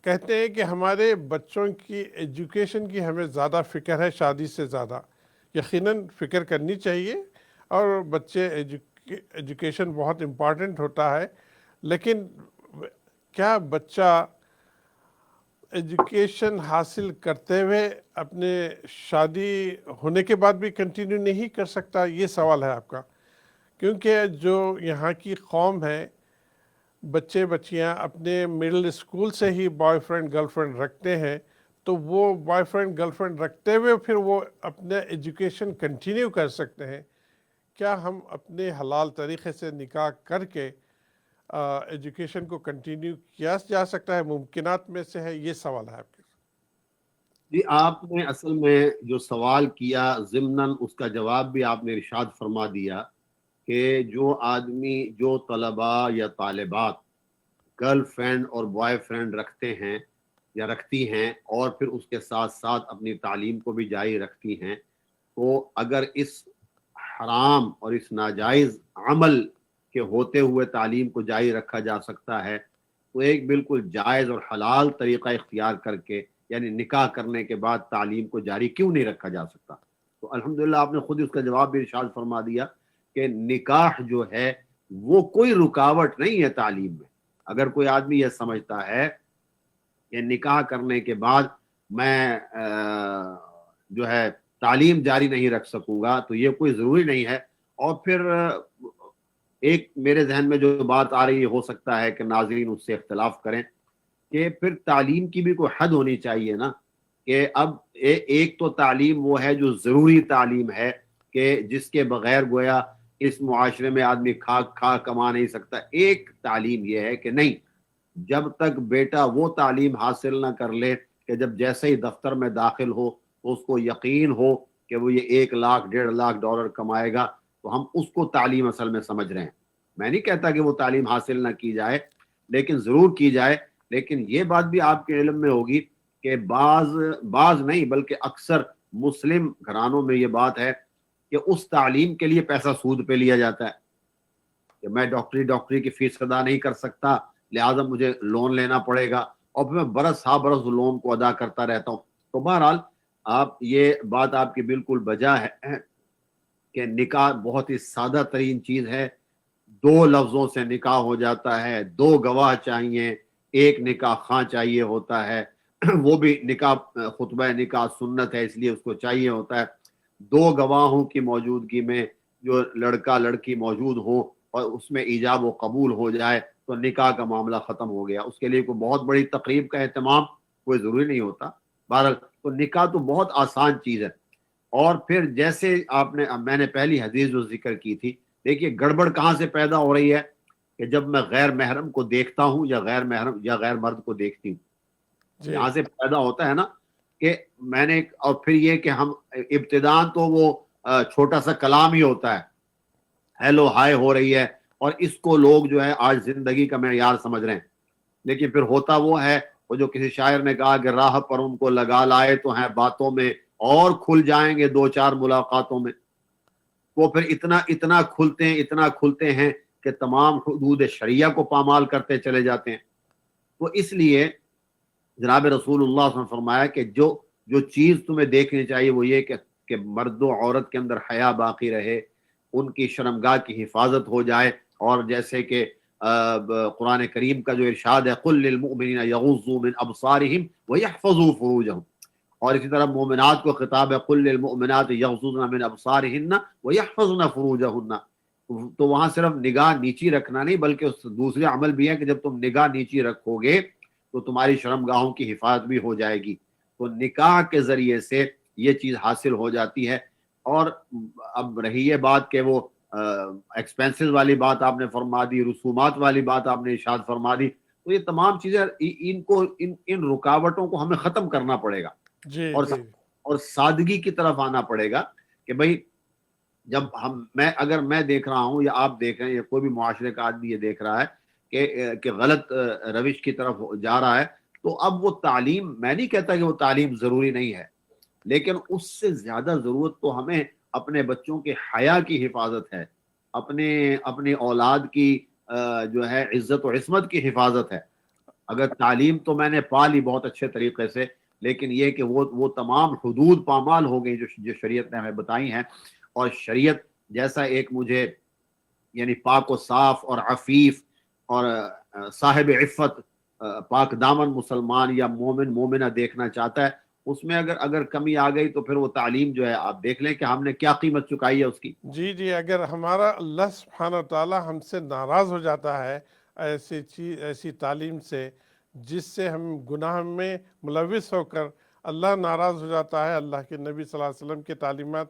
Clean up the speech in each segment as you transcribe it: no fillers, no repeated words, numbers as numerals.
کہتے ہیں کہ ہمارے بچوں کی ایجوکیشن کی ہمیں زیادہ فکر ہے شادی سے زیادہ. یقیناً فکر کرنی چاہیے، اور بچے ایجوکیشن بہت امپارٹنٹ ہوتا ہے، لیکن کیا بچہ ایجوکیشن حاصل کرتے ہوئے اپنے شادی ہونے کے بعد بھی کنٹینیو نہیں کر سکتا؟ یہ سوال ہے آپ کا. کیونکہ جو یہاں کی قوم ہے، بچے بچیاں اپنے مڈل اسکول سے ہی بوائے فرینڈ گرل فرینڈ رکھتے ہیں، تو وہ بوائے فرینڈ گرل فرینڈ رکھتے ہوئے پھر وہ اپنے ایجوکیشن کنٹینیو کر سکتے ہیں. کیا ہم اپنے حلال طریقے سے نکاح کر کے ایجوکیشن کو کنٹینیو کیا جا سکتا ہے؟ ممکنات میں سے ہے. یہ سوال ہے آپ کے. جی، آپ نے اصل میں جو سوال کیا ضمناً اس کا جواب بھی آپ نے ارشاد فرما دیا کہ جو آدمی، جو طلباء یا طالبات گرل فرینڈ اور بوائے فرینڈ رکھتے ہیں یا رکھتی ہیں اور پھر اس کے ساتھ ساتھ اپنی تعلیم کو بھی جاری رکھتی ہیں، تو اگر اس حرام اور اس ناجائز عمل کے ہوتے ہوئے تعلیم کو جاری رکھا جا سکتا ہے، تو ایک بالکل جائز اور حلال طریقہ اختیار کر کے، یعنی نکاح کرنے کے بعد تعلیم کو جاری کیوں نہیں رکھا جا سکتا؟ تو الحمدللہ آپ نے خود اس کا جواب بھی ارشاد فرما دیا کہ نکاح جو ہے وہ کوئی رکاوٹ نہیں ہے تعلیم میں. اگر کوئی آدمی یہ سمجھتا ہے کہ نکاح کرنے کے بعد میں جو ہے تعلیم جاری نہیں رکھ سکوں گا، تو یہ کوئی ضروری نہیں ہے. اور پھر ایک میرے ذہن میں جو بات آ رہی ہے، ہو سکتا ہے کہ ناظرین اس سے اختلاف کریں، کہ پھر تعلیم کی بھی کوئی حد ہونی چاہیے نا. کہ اب ایک تو تعلیم وہ ہے جو ضروری تعلیم ہے کہ جس کے بغیر گویا اس معاشرے میں آدمی کھا کما نہیں سکتا. ایک تعلیم یہ ہے کہ نہیں، جب تک بیٹا وہ تعلیم حاصل نہ کر لے کہ جب جیسے ہی دفتر میں داخل ہو تو اس کو یقین ہو کہ وہ یہ 1 لاکھ $1.5 لاکھ کمائے گا، تو ہم اس کو تعلیم اصل میں سمجھ رہے ہیں. میں نہیں کہتا کہ وہ تعلیم حاصل نہ کی جائے، لیکن ضرور کی جائے. لیکن یہ بات بھی آپ کے علم میں ہوگی کہ بعض نہیں بلکہ اکثر مسلم گھرانوں میں یہ بات ہے کہ اس تعلیم کے لیے پیسہ سود پہ لیا جاتا ہے کہ میں ڈاکٹری کی فیس ادا نہیں کر سکتا، لہٰذا مجھے لون لینا پڑے گا، اور پھر میں برس برس لون کو ادا کرتا رہتا ہوں. تو بہرحال یہ بات آپ کی بالکل بجا ہے کہ نکاح بہت ہی سادہ ترین چیز ہے. 2 لفظوں سے نکاح ہو جاتا ہے، 2 گواہ چاہیے، ایک نکاح خواں چاہیے ہوتا ہے. وہ بھی نکاح خطبہ نکاح سنت ہے اس لیے اس کو چاہیے ہوتا ہے. 2 گواہوں کی موجودگی میں جو لڑکا لڑکی موجود ہو اور اس میں ایجاب و قبول ہو جائے تو نکاح کا معاملہ ختم ہو گیا. اس کے لیے کوئی بہت بڑی تقریب کا اہتمام کوئی ضروری نہیں ہوتا. بہرحال تو نکاح تو بہت آسان چیز ہے. اور پھر جیسے میں نے پہلی حدیث جو ذکر کی تھی، دیکھیے گڑبڑ کہاں سے پیدا ہو رہی ہے کہ جب میں غیر محرم کو دیکھتا ہوں یا غیر محرم یا غیر مرد کو دیکھتی ہوں، جی یہاں سے پیدا ہوتا ہے نا کہ میں نے. اور پھر یہ کہ ہم ابتداء تو وہ چھوٹا سا کلام ہی ہوتا ہے، ہیلو ہائے ہو رہی ہے، اور اس کو لوگ جو ہے آج زندگی کا معیار سمجھ رہے ہیں. لیکن پھر ہوتا وہ ہے، وہ جو کسی شاعر نے کہا کہ راہ پر ان کو لگا لائے تو ہیں باتوں میں، اور کھل جائیں گے 2 4 ملاقاتوں میں. وہ پھر اتنا کھلتے ہیں کہ تمام حدود شریعہ کو پامال کرتے چلے جاتے ہیں. تو اس لیے جناب رسول اللہ صلی اللہ علیہ وسلم فرمایا کہ جو چیز تمہیں دیکھنی چاہیے وہ یہ کہ مرد و عورت کے اندر حیا باقی رہے، ان کی شرمگاہ کی حفاظت ہو جائے. اور جیسے کہ قرآن کریم کا جو ارشاد ہے قل للمؤمنین یغضوا من ابصارہم ویحفظوا فروجہم، اور اسی طرح مومنات کو خطاب ہے قل للمؤمنات یغضضن من ابصارہن ویحفظن فروجہن. تو وہاں صرف نگاہ نیچی رکھنا نہیں بلکہ اس دوسرے عمل بھی ہے کہ جب تم نگاہ نیچی رکھو گے تو تمہاری شرمگاہوں کی حفاظت بھی ہو جائے گی. تو نکاح کے ذریعے سے یہ چیز حاصل ہو جاتی ہے. اور اب رہی یہ بات کہ وہ ایکسپینسز والی بات آپ نے فرما دی، رسومات والی بات آپ نے ارشاد فرما دی، تو یہ تمام چیزیں ان رکاوٹوں کو ہمیں ختم کرنا پڑے گا جی جی اور سادگی کی طرف آنا پڑے گا. کہ بھائی جب اگر میں دیکھ رہا ہوں یا آپ دیکھ رہے ہیں یا کوئی بھی معاشرے کا آدمی یہ دیکھ رہا ہے کہ غلط روش کی طرف جا رہا ہے، تو اب وہ تعلیم، میں نہیں کہتا کہ وہ تعلیم ضروری نہیں ہے، لیکن اس سے زیادہ ضرورت تو ہمیں اپنے بچوں کے حیا کی حفاظت ہے، اپنی اولاد کی جو ہے عزت و عصمت کی حفاظت ہے. اگر تعلیم تو میں نے پا لی بہت اچھے طریقے سے، لیکن یہ کہ وہ تمام حدود پامال ہو گئی جو شریعت نے ہمیں بتائی ہیں. اور شریعت جیسا ایک مجھے یعنی پاک و صاف اور عفیف اور صاحب عفت پاک دامن مسلمان یا مومن مومنہ دیکھنا چاہتا ہے، اس میں اگر کمی آ گئی تو پھر وہ تعلیم جو ہے آپ دیکھ لیں کہ ہم نے کیا قیمت چکائی ہے اس کی. جی جی، اگر ہمارا اللہ سبحانہ و تعالیٰ ہم سے ناراض ہو جاتا ہے ایسی چیز، ایسی تعلیم سے جس سے ہم گناہ میں ملوث ہو کر اللہ ناراض ہو جاتا ہے، اللہ کے نبی صلی اللہ علیہ وسلم کے تعلیمات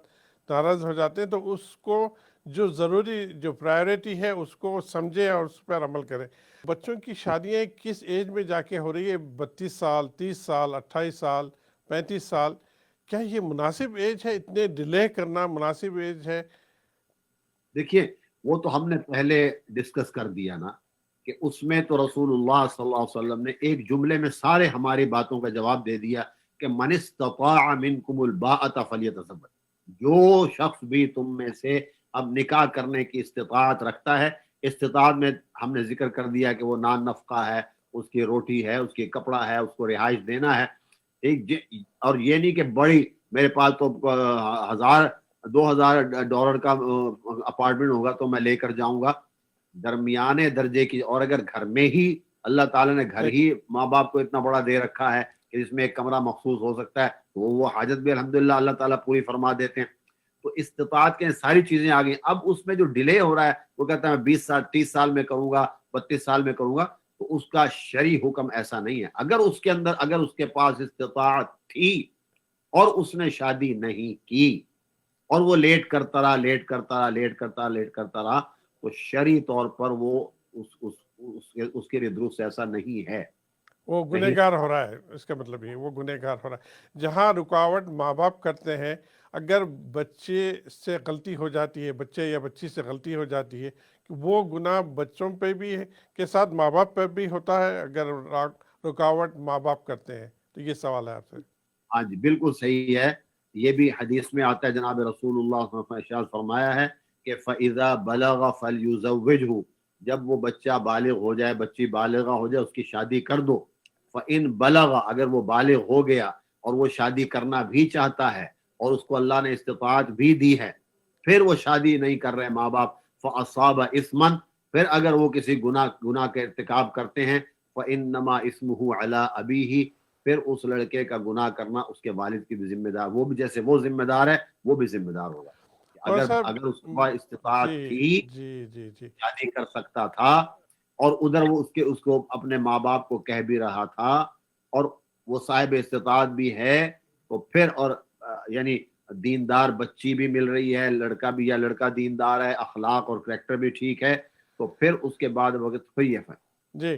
ناراض ہو جاتے ہیں، تو اس کو جو ضروری جو پرائیورٹی ہے اس کو سمجھیں اور اس پر عمل کریں. بچوں کی شادیاں کس ایج میں جا کے ہو رہی ہے؟ 32 سال، 30 سال، 28 سال، 35 سال. کیا یہ مناسب ایج ہے؟ اتنے ڈیلے کرنا مناسب ایج ہے؟ دیکھیے وہ تو ہم نے پہلے ڈسکس کر دیا نا کہ اس میں تو رسول اللہ صلی اللہ علیہ وسلم نے ایک جملے میں سارے ہماری باتوں کا جواب دے دیا کہ من استطاع منکم الباءۃ فلیتزوج. جو شخص بھی تم میں سے اب نکاح کرنے کی استطاعت رکھتا ہے، استطاعت میں ہم نے ذکر کر دیا کہ وہ نان نفقہ ہے، اس کی روٹی ہے، اس کی کپڑا ہے، اس کو رہائش دینا ہے. اور یہ نہیں کہ بڑی میرے پاس تو 1000-2000 ڈالر کا اپارٹمنٹ ہوگا تو میں لے کر جاؤں گا. درمیانے درجے کی، اور اگر گھر میں ہی اللہ تعالیٰ نے گھر ہی ماں باپ کو اتنا بڑا دے رکھا ہے کہ جس میں ایک کمرہ مخصوص ہو سکتا ہے تو وہ حاجت بھی الحمدللہ اللہ تعالیٰ پوری فرما دیتے ہیں. تو استطاعت کے ساری چیزیں آ گئی. اب اس میں جو ڈیلے ہو رہا ہے وہ کہتا ہے میں 20 سال 30 سال میں کروں گا، 32 سال میں کروں گا، تو اس کا شرعی حکم ایسا نہیں ہے. اگر اس کے اندر اگر اس کے پاس استطاعت تھی اور اس نے شادی نہیں کی اور وہ لیٹ کرتا رہا تو شرعی طور پر وہ اس کے درست ایسا نہیں ہے. وہ گنہگار ہو رہا ہے، اس کا مطلب یہ وہ گنہگار ہو رہا ہے. جہاں رکاوٹ ماں باپ کرتے ہیں، اگر بچے سے غلطی ہو جاتی ہے، بچے یا بچی سے غلطی ہو جاتی ہے، وہ گناہ بچوں پہ بھی ہے کے ساتھ ماں باپ پہ بھی ہوتا ہے اگر رکاوٹ ماں باپ کرتے ہیں. تو یہ سوال ہے آپ سے. ہاں جی بالکل صحیح ہے. یہ بھی حدیث میں آتا ہے، جناب رسول اللہ صلی اللہ علیہ وسلم نے ارشاد فرمایا ہے کہ فَإِذَا بَلَغَ فَلْيُزَوِّجْهُ. جب وہ بچہ بالغ ہو جائے، بچی بالغہ ہو جائے، اس کی شادی کر دو. فَإِن بَلَغَ، اگر وہ بالغ ہو گیا اور وہ شادی کرنا بھی چاہتا ہے اور اس کو اللہ نے استطاعت بھی دی ہے، پھر وہ شادی نہیں کر رہے ماں باپ، فَأَصَابَ إِثْمًا، پھر اگر وہ کسی گناہ کے ارتکاب کرتے ہیں، فَإِنَّمَا إِثْمُهُ عَلَىٰ أَبِيهِ، پھر اس لڑکے کا گناہ کرنا اس کے والد کی بھی ذمہ دار، وہ بھی جیسے وہ ذمہ دار ہے وہ بھی ذمہ دار ہوگا. اور صاحب اگر اس کے پاس استطاعت جی تھی، جی جی جی شادی کر سکتا تھا، اور ادھر وہ اس کو اپنے ماں باپ کو کہہ بھی رہا تھا اور وہ صاحب استطاعت بھی ہے، تو پھر اور یعنی دیندار بچی بھی مل رہی ہے، لڑکا بھی یا لڑکا دیندار ہے، اخلاق اور کریکٹر بھی ٹھیک ہے، تو پھر اس کے بعد وقت ہوئی ہے. جی.